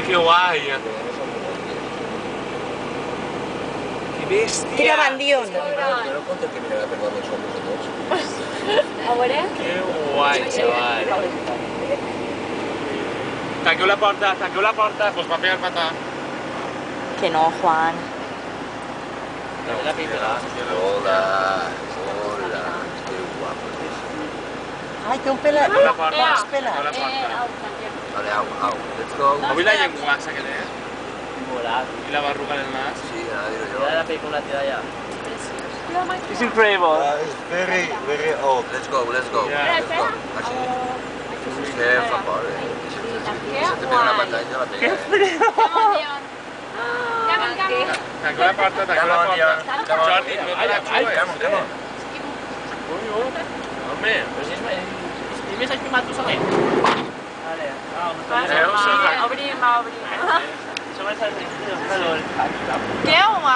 que guai! Que bèstia! Quina bandion! No compta que mirarà per davant els homes de tots. A veure? Que guai, xaval! Tanqueu la porta, pues va pegar patà. Que no, Juan. Hola, hola, que guapo és. Ai, té un pelat. Tanqueu la porta, Has pelat. tanqueu la porta. Vale, au, let's go. ¿Has la llenguassa que té? Molat. I la verruga en el nas? Sí, ara diré jo. Mira la película tira allá. It's incredible. It's very old. Let's go, let's go. Yeah. Let's go. Així. És que fa por, Se te pega una pantalla, la pega, Tanqueu la porta, tanqueu la porta. Jordi, no te la xues. Come on. Home, I més has filmat tu solet? Vale. Déu, Obrim. Això va ser el Què, home?